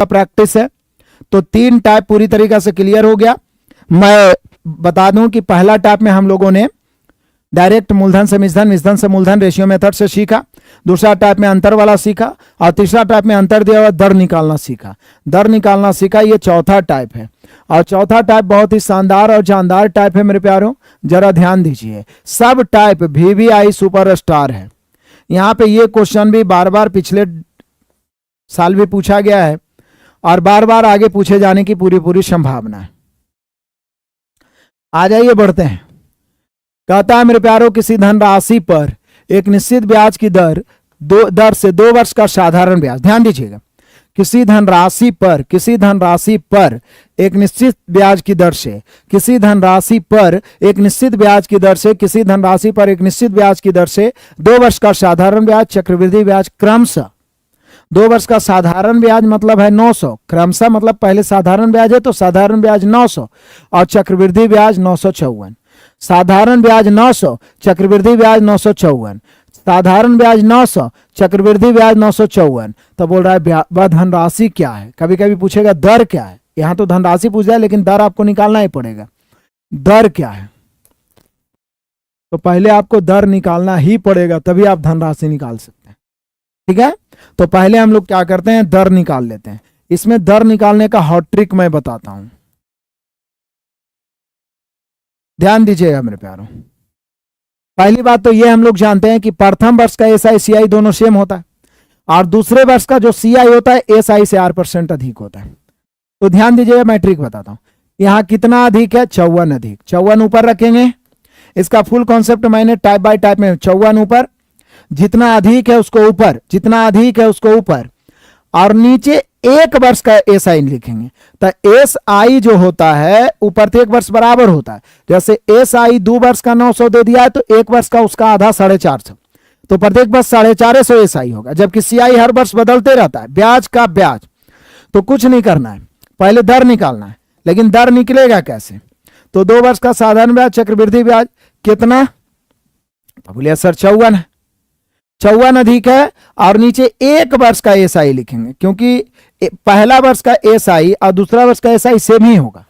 का प्रैक्टिस है। तो 3 टाइप पूरी तरीके से क्लियर हो गया। मैं बता दूं कि पहला टाइप में हम लोगों ने डायरेक्ट मूलधन से निजधन, निजधन से मूलधन रेशियो मेथड से सीखा। दूसरा टाइप में अंतर वाला सीखा और तीसरा टाइप में अंतर दिया हुआ दर निकालना सीखा। दर निकालना सीखा, ये चौथा टाइप है। और चौथा टाइप बहुत ही शानदार और जानदार टाइप है मेरे प्यारों, जरा ध्यान दीजिए। सब टाइप VVI सुपरस्टार है। यहां पे ये क्वेश्चन भी बार बार पिछले साल भी पूछा गया है और बार बार आगे पूछे जाने की पूरी पूरी संभावना है। आ जाइए बढ़ते हैं। कहता है मेरे प्यारों, किसी धनराशि पर एक निश्चित ब्याज की दर से 2 वर्ष का साधारण ब्याज, ध्यान दीजिएगा, किसी धनराशि पर एक निश्चित ब्याज की दर से, किसी धनराशि पर एक निश्चित ब्याज की दर से, किसी धनराशि पर एक निश्चित ब्याज की दर से 2 वर्ष का साधारण ब्याज, चक्रवृद्धि ब्याज क्रमशः 2 वर्ष का साधारण ब्याज मतलब है 900, क्रमशः मतलब पहले साधारण ब्याज है तो साधारण ब्याज 900 और चक्रवृद्धि ब्याज 954। साधारण ब्याज 900, चक्रवृद्धि ब्याज 954, साधारण ब्याज 900, चक्रवृद्धि ब्याज 954। तो बोल रहा है वह धनराशि क्या है। कभी कभी पूछेगा दर क्या है, यहां तो धनराशि पूछ रहा है लेकिन दर आपको निकालना ही पड़ेगा। दर क्या है, तो पहले आपको दर निकालना ही पड़ेगा, तभी आप धनराशि निकाल सकते हैं। ठीक है, तो पहले हम लोग क्या करते हैं, दर निकाल लेते हैं। इसमें दर निकालने का हॉट ट्रिक मैं बताता हूं, ध्यान दीजिएगा मेरे प्यारों। पहली बात तो ये हम लोग जानते हैं कि प्रथम वर्ष का SI CI दोनों सेम होता है और दूसरे वर्ष का जो CI होता है SI से 8% अधिक होता है। तो ध्यान दीजिएगा, मैं ट्रिक बताता हूं। यहां कितना अधिक है, 54 अधिक। 54 ऊपर रखेंगे, इसका फुल कॉन्सेप्ट मैंने टाइप बाय टाइप में, 54 ऊपर, जितना अधिक है उसको ऊपर, जितना अधिक है उसको ऊपर, और नीचे 1 वर्ष का SI लिखेंगे। तो SI जो होता है ऊपर से 1 वर्ष बराबर होता है। जैसे SI 2 वर्ष का 900 दे दिया है तो 1 वर्ष का उसका आधा 450, तो प्रत्येक वर्ष 450 SI होगा। जबकि CI हर वर्ष बदलते रहता है, ब्याज का ब्याज। तो कुछ नहीं करना है, पहले दर निकालना है। लेकिन दर निकलेगा कैसे, तो 2 वर्ष का साधारण ब्याज, चक्रवृद्धि ब्याज कितना, बोलिए सर 54 है, 54 अधिक है और नीचे 1 वर्ष का SI लिखेंगे, क्योंकि पहला वर्ष का SI और दूसरा वर्ष का SI सेम ही होगा।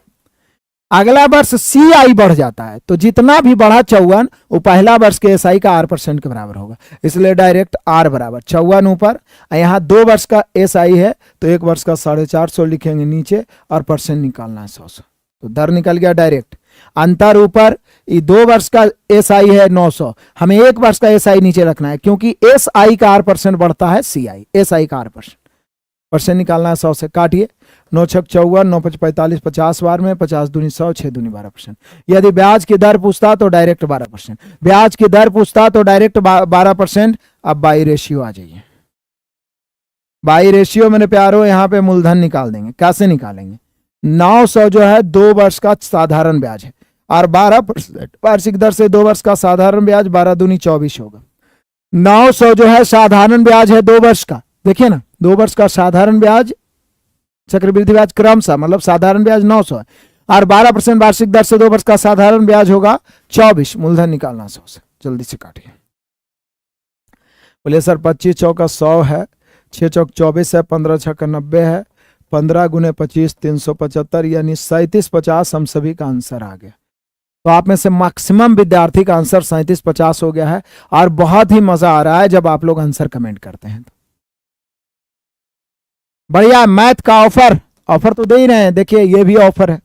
अगला वर्ष CI बढ़ जाता है, तो जितना भी बढ़ा 54 वो पहला वर्ष के SI का 8% के बराबर होगा, इसलिए डायरेक्ट R बराबर 54 ऊपर, यहाँ 2 वर्ष का SI है तो 1 वर्ष का 450 लिखेंगे नीचे और परसेंट निकालना है 100 से, तो दर निकल गया डायरेक्ट। अंतर ऊपर, 2 वर्ष का SI है 900, हमें 1 वर्ष का SI नीचे रखना है, क्योंकि SI का 8% बढ़ता है, CI SI का 8%, परसेंट निकालना है 100 से। काटिए, 9 छक 54, 9 5 45, 50 बार में 50 दूनी 100, 6 दूनी 12%। यदि ब्याज की दर पूछता तो डायरेक्ट 12%, ब्याज की दर पूछता तो डायरेक्ट 12%। अब बाई रेशियो आ जाइए। बाई रेशियो मेरे प्यारो यहाँ पे मूलधन निकाल देंगे। कैसे निकालेंगे, 900 जो है 2 वर्ष का साधारण ब्याज है और 12% वार्षिक दर से 2 वर्ष का साधारण ब्याज, 12 दूनी 24 होगा। 900 जो है साधारण ब्याज है 2 वर्ष का, देखिए ना, 2 वर्ष का साधारण ब्याज, चक्रवृद्धि ब्याज क्रमशः मतलब साधारण ब्याज 900 है और 12% वार्षिक दर से 2 वर्ष का साधारण ब्याज होगा 24। मूलधन निकालना 100 से, जल्दी से काटिए। बोले सर 25 चौका 100 है, 6 चौक 24 है, 15 छक्का 90 है, 15 गुने 25 375, यानी 3750 हम सभी का आंसर आ गया। तो आप में से मैक्सिमम विद्यार्थी का आंसर 3750 हो गया है और बहुत ही मजा आ रहा है जब आप लोग आंसर कमेंट करते हैं। बढ़िया, मैथ का ऑफर तो दे ही रहे हैं, देखिए ये भी ऑफर है।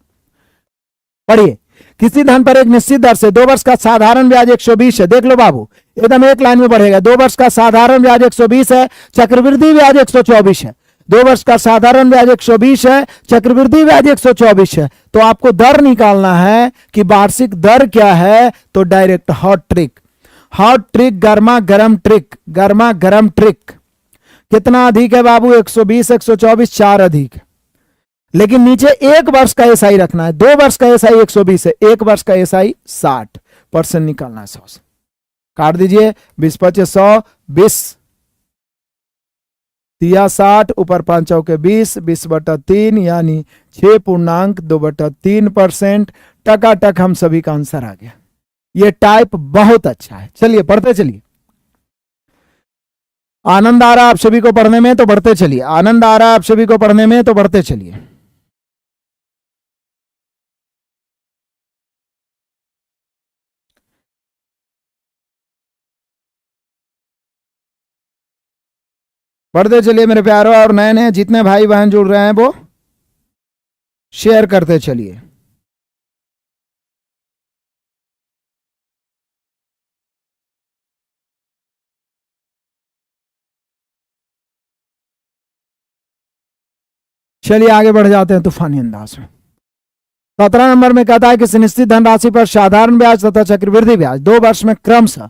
पढ़िए, किसी धन पर एक निश्चित दर से 2 वर्ष का साधारण ब्याज 120 है। देख लो बाबू, एकदम एक लाइन में बढ़ेगा। 2 वर्ष का साधारण ब्याज 120 है, चक्रवृद्धि ब्याज 124 है। 2 वर्ष का साधारण ब्याज 120 है, चक्रवृद्धि ब्याज 124 है। तो आपको दर निकालना है कि वार्षिक दर क्या है, तो डायरेक्ट हॉट ट्रिक, गर्मा गर्म ट्रिक, गर्मा गर्म ट्रिक। कितना अधिक है बाबू, 120, 124, 4 अधिक है। लेकिन नीचे 1 वर्ष का SI रखना है। 2 वर्ष का SI 120 है, 1 वर्ष का SI 60%, निकालना है 100 से। काट दीजिए, 20 25 100, 20 तिया 60, ऊपर 5 चौके 20, 20/3 यानी 6.2/3%। टकाटक हम सभी का आंसर आ गया। ये टाइप बहुत अच्छा है। चलिए पढ़ते चलिए। आनंद आ रहा है आप सभी को पढ़ने में तो बढ़ते चलिए, आनंद आ रहा है आप सभी को पढ़ने में तो बढ़ते चलिए। बढ़ते चलिए मेरे प्यारों, और नए नए जितने भाई बहन जुड़ रहे हैं वो शेयर करते चलिए। चलिए आगे बढ़ जाते हैं तूफानी अंदाज में। 17 नंबर में कहता है कि सुनिश्चित धनराशि पर साधारण ब्याज तथा चक्रवृद्धि ब्याज 2 वर्ष में क्रमशः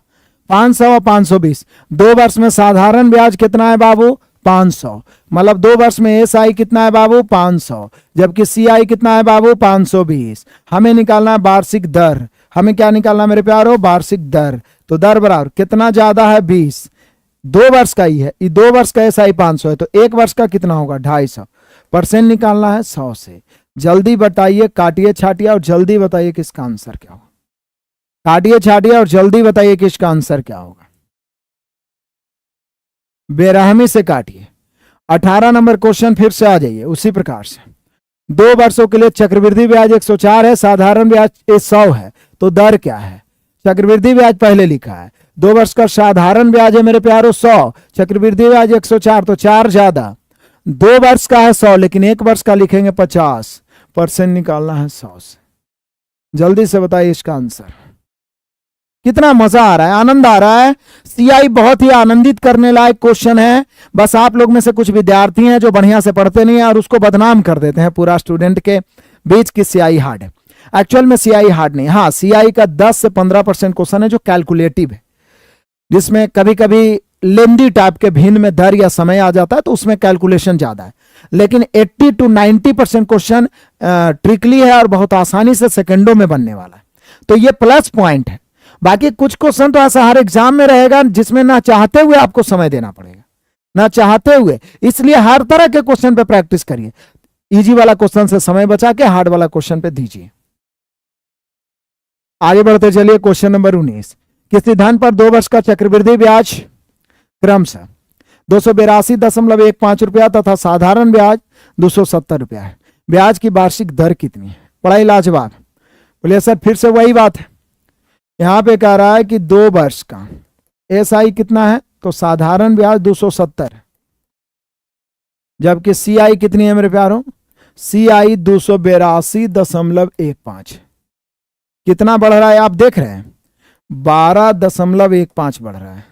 500 और 520। 2 वर्ष में साधारण ब्याज कितना है बाबू? 500। मतलब 2 वर्ष में एसआई कितना है बाबू? 500। जबकि सीआई कितना है बाबू? 520। हमें निकालना है वार्षिक दर। हमें क्या निकालना है मेरे प्यारो? वार्षिक दर। तो दर बराबर कितना ज्यादा है? 20। 2 वर्ष का ही है, 2 वर्ष का एसआई 500 है, तो 1 वर्ष का कितना होगा? 250। परसेंट निकालना है 100 से। जल्दी बताइए, काटिए छाटिए और जल्दी बताइए किसका आंसर क्या होगा। काटिए छाटिए और जल्दी बताइए किसका आंसर क्या होगा। बेरहमी से काटिए। 18 नंबर क्वेश्चन फिर से आ जाइए उसी प्रकार से। 2 वर्षों के लिए चक्रवृद्धि ब्याज 104 है, साधारण ब्याज 100 है, तो दर क्या है? चक्रवृद्धि ब्याज पहले लिखा है, 2 वर्ष का साधारण ब्याज है मेरे प्यारो 100, चक्रवृद्धि ब्याज 104, तो 4 ज्यादा। 2 वर्ष का है 100, लेकिन 1 वर्ष का लिखेंगे 50। परसेंट निकालना है 100 से। जल्दी से बताइए इसका आंसर। कितना मजा आ रहा है, आनंद आ रहा है। सीआई बहुत ही आनंदित करने लायक क्वेश्चन है। बस आप लोग में से कुछ विद्यार्थी हैं जो बढ़िया से पढ़ते नहीं है और उसको बदनाम कर देते हैं पूरा स्टूडेंट के बीच की सीआई हार्ड है। एक्चुअल में सीआई हार्ड नहीं, हाँ सीआई का 10 से 15% क्वेश्चन है जो कैलकुलेटिव है, जिसमें कभी कभी लेंदी टाइप के भिन्न में दर या समय आ जाता है, तो उसमें कैलकुलेशन ज्यादा है। लेकिन 80 to 90% क्वेश्चन ट्रिकली है और बहुत आसानी से सेकंडों में बनने वाला है, तो ये प्लस पॉइंट है। बाकी कुछ क्वेश्चन तो ऐसा हर एग्जाम में रहेगा जिसमें ना चाहते हुए आपको समय देना पड़ेगा, ना चाहते हुए। इसलिए हर तरह के क्वेश्चन पे प्रैक्टिस करिए। इजी वाला क्वेश्चन से समय बचा के हार्ड वाला क्वेश्चन पे दीजिए। आगे बढ़ते चलिए। Question number 19। किसी धन पर 2 वर्ष का चक्रवृद्धि ब्याज क्रमशः 282.15 रुपया तथा साधारण ब्याज 270 रुपया है। ब्याज की वार्षिक दर कितनी है? बड़ा ही लाजवाब। बोलिए सर फिर से वही बात है, यहां पे कह रहा है कि 2 वर्ष का एसआई कितना है, तो साधारण ब्याज 270, जबकि सीआई कितनी है मेरे प्यारों? सीआई 282.15। कितना बढ़ रहा है आप देख रहे हैं? 12.15 बढ़ रहा है,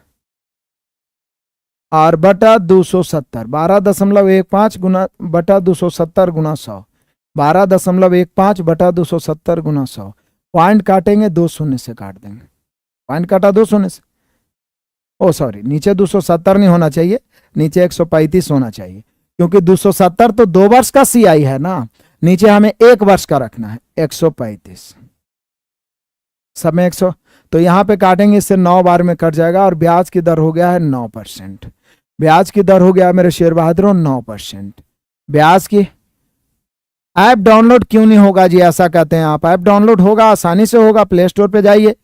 और बटा 270, 12.15 गुना बटा 270 गुना 100, 12.15 बटा 270 गुना 100। पॉइंट काटेंगे 2 शून्य से काट देंगे। पॉइंट काटा 2 शून्य से, ओ सॉरी नीचे 270 नहीं होना चाहिए, नीचे 135 होना चाहिए, क्योंकि 270 तो 2 वर्ष का सीआई है ना, नीचे हमें 1 वर्ष का रखना है 135। सब में 100, तो यहां पे काटेंगे, इससे 9 बार में कट जाएगा, और ब्याज की दर हो गया है 9%। ब्याज की दर हो गया मेरे शेर बहादुरों 9%। ब्याज की ऐप डाउनलोड क्यों नहीं होगा जी, ऐसा कहते हैं आप? ऐप डाउनलोड होगा, आसानी से होगा। प्ले स्टोर पे जाइए,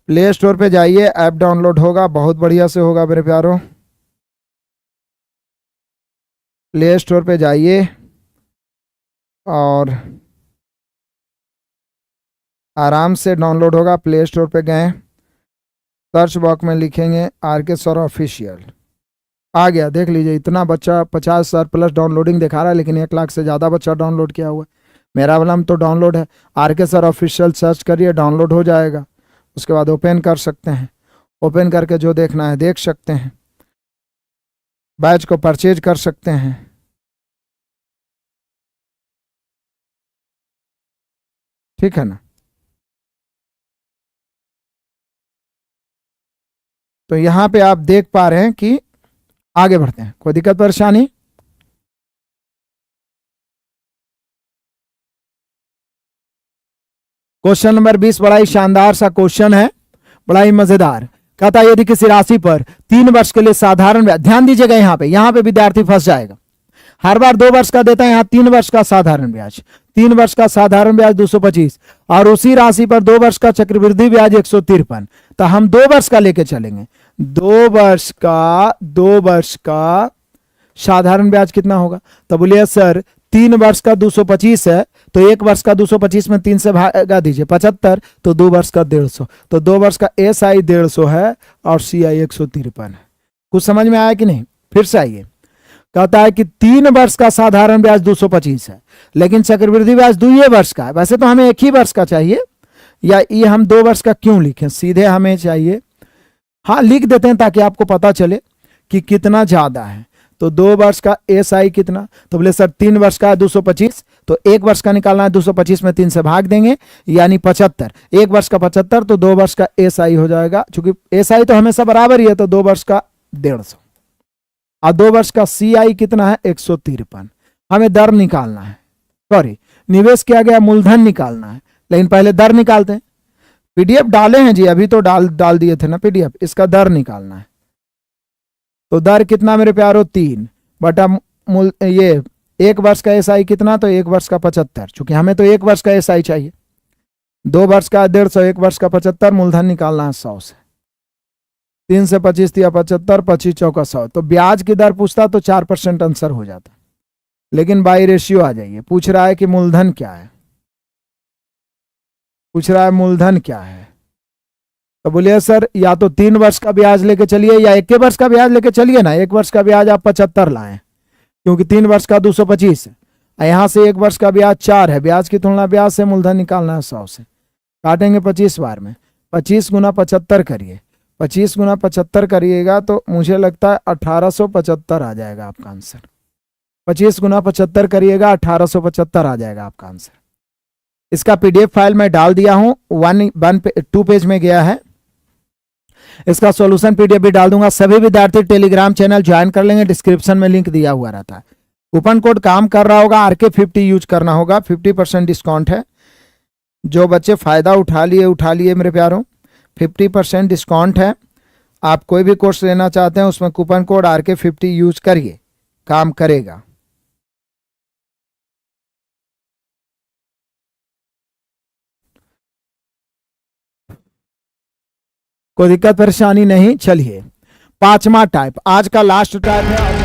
प्ले स्टोर पे जाइए, ऐप डाउनलोड होगा, बहुत बढ़िया से होगा मेरे प्यारों। प्ले स्टोर पे जाइए और आराम से डाउनलोड होगा। प्ले स्टोर पे गए, सर्च बॉक्स में लिखेंगे आरके सर ऑफिशियल, आ गया। देख लीजिए, इतना बच्चा 50,000 प्लस डाउनलोडिंग दिखा रहा है, लेकिन 1 लाख से ज़्यादा बच्चा डाउनलोड किया हुआ है। मेरा वाला तो डाउनलोड है, आरके सर ऑफिशियल सर्च करिए, डाउनलोड हो जाएगा। उसके बाद ओपन कर सकते हैं, ओपन करके जो देखना है देख सकते हैं, बैच को परचेज कर सकते हैं। ठीक है ना? तो यहां पे आप देख पा रहे हैं कि आगे बढ़ते हैं। कोई दिक्कत परेशानी? क्वेश्चन नंबर 20 बड़ा ही शानदार सा क्वेश्चन है, बड़ा ही मजेदार। कहता है यदि किसी राशि पर 3 वर्ष के लिए साधारण ब्याज, ध्यान दीजिएगा यहां पे विद्यार्थी फंस जाएगा। हर बार 2 वर्ष का देता है, यहां 3 वर्ष का साधारण ब्याज, 3 वर्ष का साधारण ब्याज 225, और उसी राशि पर 2 वर्ष का चक्रवृद्धि ब्याज 153। तो हम 2 वर्ष का लेके चलेंगे। 2 वर्ष का साधारण ब्याज कितना होगा? तो बोलिए सर 3 वर्ष का 225 है, तो 1 वर्ष का 225 में 3 से भागा दीजिए 75, तो 2 वर्ष का 150। तो 2 वर्ष का SI 150 है और CI 153 है। कुछ समझ में आया कि नहीं? फिर से आइए, कहता है कि 3 वर्ष का साधारण ब्याज 225 है, लेकिन चक्रवृद्धि ब्याज 2 वर्ष का है। वैसे तो हमें 1 ही वर्ष का चाहिए, या ये हम 2 वर्ष का क्यों लिखें, सीधे हमें चाहिए, हाँ लिख देते हैं ताकि आपको पता चले कि कितना ज्यादा है। तो 2 वर्ष का SI कितना? तो बोले सर 3 वर्ष का 225, तो 1 वर्ष का निकालना है, 225 में 3 से भाग देंगे यानी 75। 1 वर्ष का 75, तो 2 वर्ष का SI हो जाएगा, चूंकि SI तो हमेशा बराबर ही है, तो 2 वर्ष का 150। और 2 वर्ष का CI कितना है? 153। हमें दर निकालना है, सॉरी निवेश किया गया मूलधन निकालना है, लेकिन पहले दर निकालते हैं। PDF डाले हैं जी, अभी तो डाल दिए थे ना PDF, इसका दर निकालना है। तो दर कितना मेरे प्यारो? 3 बटा ये 1 वर्ष का SI कितना? तो 1 वर्ष का 75, चूंकि हमें तो 1 वर्ष का SI चाहिए। 2 वर्ष का 150, 1 वर्ष का 75, मूलधन निकालना है 100 से। 3 से 25 दिया 75, 25 चौका 100। तो ब्याज की दर पूछता तो 4% आंसर हो जाता, लेकिन बाई रेशियो आ जाइए। पूछ रहा है कि मूलधन क्या है, पूछ रहा है मूलधन क्या है। तो बोलिए सर या तो 3 वर्ष का ब्याज लेके चलिए या 1 वर्ष का ब्याज लेके चलिए ना। 1 वर्ष का ब्याज आप 75 लाएं, क्योंकि 3 वर्ष का 225 है, यहां से 1 वर्ष का ब्याज 4 है, ब्याज की तुलना ब्याज से मूलधन निकालना है 100 से। काटेंगे 25 बार में, 25 गुना 75 करिए, 25 गुना 75 करिएगा तो मुझे लगता है 1875 आ जाएगा आपका आंसर। 25 गुना 75 करिएगा 1875 आ जाएगा आपका आंसर। इसका PDF फाइल मैं डाल दिया हूं, 2 पेज में गया है। इसका सॉल्यूशन PDF भी डाल दूंगा। सभी विद्यार्थी टेलीग्राम चैनल ज्वाइन कर लेंगे, डिस्क्रिप्शन में लिंक दिया हुआ रहता है। कूपन कोड काम कर रहा होगा, RK50 यूज करना होगा, 50% डिस्काउंट है। जो बच्चे फायदा उठा लिए मेरे प्यारों, 50% डिस्काउंट है। आप कोई भी कोर्स लेना चाहते हैं उसमें कूपन कोड RK50 यूज करिए, काम करेगा। कोई दिक्कत परेशानी नहीं। चलिए 5वां टाइप, आज का लास्ट टाइप है।